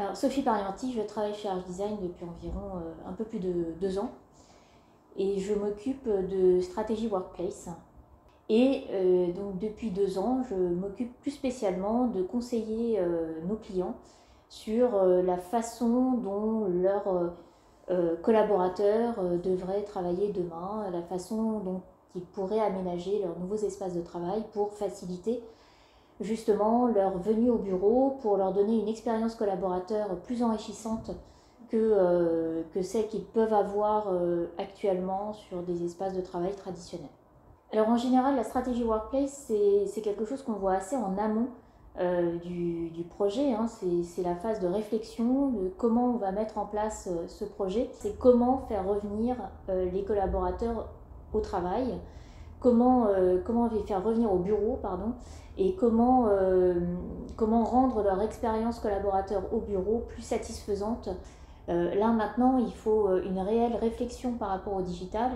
Alors, Sophie Parianti, je travaille chez Arch Design depuis environ un peu plus de 2 ans et je m'occupe de stratégie workplace. Et donc depuis 2 ans, je m'occupe plus spécialement de conseiller nos clients sur la façon dont leurs collaborateurs devraient travailler demain, la façon dont ils pourraient aménager leurs nouveaux espaces de travail pour faciliter justement leur venue au bureau, pour leur donner une expérience collaborateur plus enrichissante que celle qu'ils peuvent avoir actuellement sur des espaces de travail traditionnels. Alors en général, la stratégie workplace, c'est quelque chose qu'on voit assez en amont du projet. C'est la phase de réflexion de comment on va mettre en place ce projet. C'est comment faire revenir les collaborateurs au travail, comment les faire revenir au bureau, pardon, et comment rendre leur expérience collaborateur au bureau plus satisfaisante. Là maintenant, il faut une réelle réflexion par rapport au digital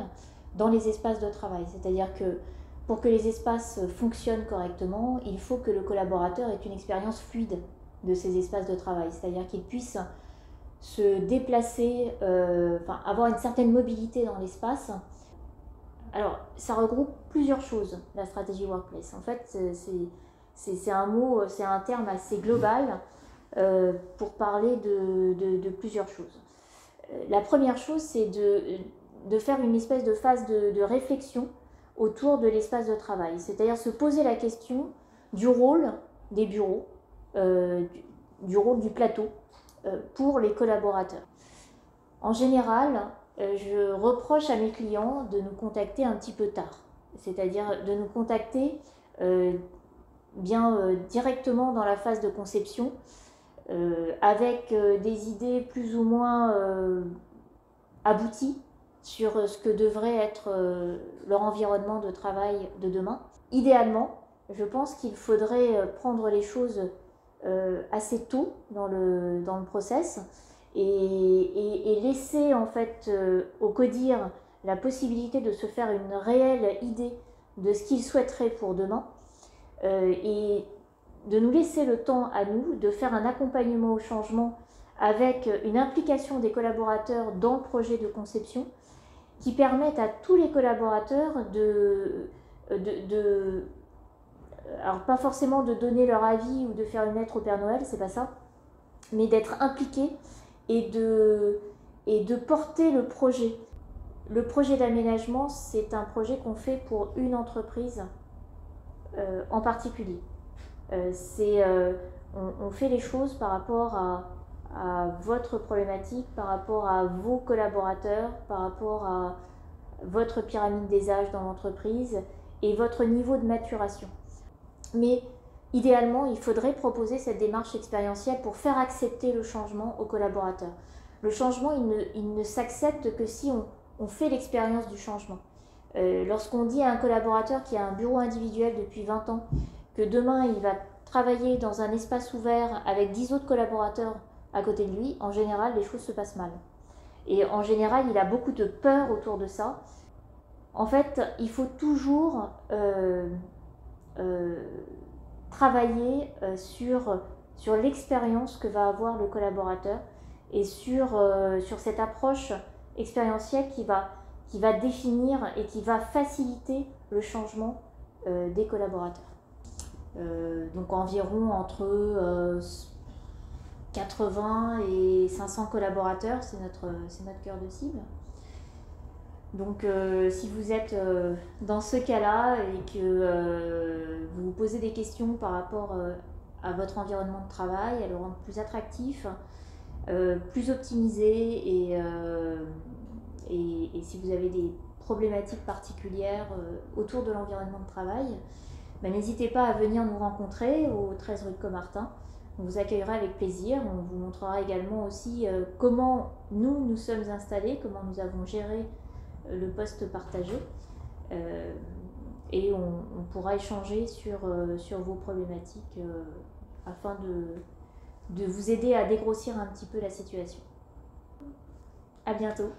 dans les espaces de travail. C'est-à-dire que pour que les espaces fonctionnent correctement, il faut que le collaborateur ait une expérience fluide de ces espaces de travail. C'est-à-dire qu'il puisse se déplacer, avoir une certaine mobilité dans l'espace. Alors, ça regroupe plusieurs choses, la stratégie workplace. En fait, c'est un terme assez global pour parler de plusieurs choses. La première chose, c'est de faire une espèce de phase de réflexion autour de l'espace de travail. C'est-à-dire se poser la question du rôle des bureaux, du rôle du plateau pour les collaborateurs. En général, je reproche à mes clients de nous contacter un petit peu tard. C'est-à-dire de nous contacter directement dans la phase de conception, avec des idées plus ou moins abouties sur ce que devrait être leur environnement de travail de demain. Idéalement, je pense qu'il faudrait prendre les choses assez tôt dans le process et laisser en fait au codir la possibilité de se faire une réelle idée de ce qu'ils souhaiteraient pour demain et de nous laisser le temps à nous de faire un accompagnement au changement avec une implication des collaborateurs dans le projet de conception qui permettent à tous les collaborateurs alors pas forcément de donner leur avis ou de faire une lettre au Père Noël, c'est pas ça, mais d'être impliqués et de porter le projet. Le projet d'aménagement, c'est un projet qu'on fait pour une entreprise en particulier. On fait les choses par rapport à votre problématique, par rapport à vos collaborateurs, par rapport à votre pyramide des âges dans l'entreprise et votre niveau de maturation. Mais idéalement, il faudrait proposer cette démarche expérientielle pour faire accepter le changement aux collaborateurs. Le changement, il ne s'accepte que si on fait l'expérience du changement. Lorsqu'on dit à un collaborateur qui a un bureau individuel depuis 20 ans que demain il va travailler dans un espace ouvert avec 10 autres collaborateurs à côté de lui, en général, les choses se passent mal. Et en général, il a beaucoup de peur autour de ça. En fait, il faut toujours travailler sur l'expérience que va avoir le collaborateur et sur cette approche expérientielle qui va définir et qui va faciliter le changement des collaborateurs. Donc environ entre 80 et 500 collaborateurs, c'est notre cœur de cible. Donc si vous êtes dans ce cas-là et que vous vous posez des questions par rapport à votre environnement de travail, à le rendre plus attractif, plus optimisé et si vous avez des problématiques particulières autour de l'environnement de travail, n'hésitez pas à venir nous rencontrer au 13 rue de Caumartin. On vous accueillera avec plaisir. On vous montrera également aussi comment nous sommes installés, comment nous avons géré le poste partagé et on pourra échanger sur vos problématiques afin de vous aider à dégrossir un petit peu la situation. À bientôt.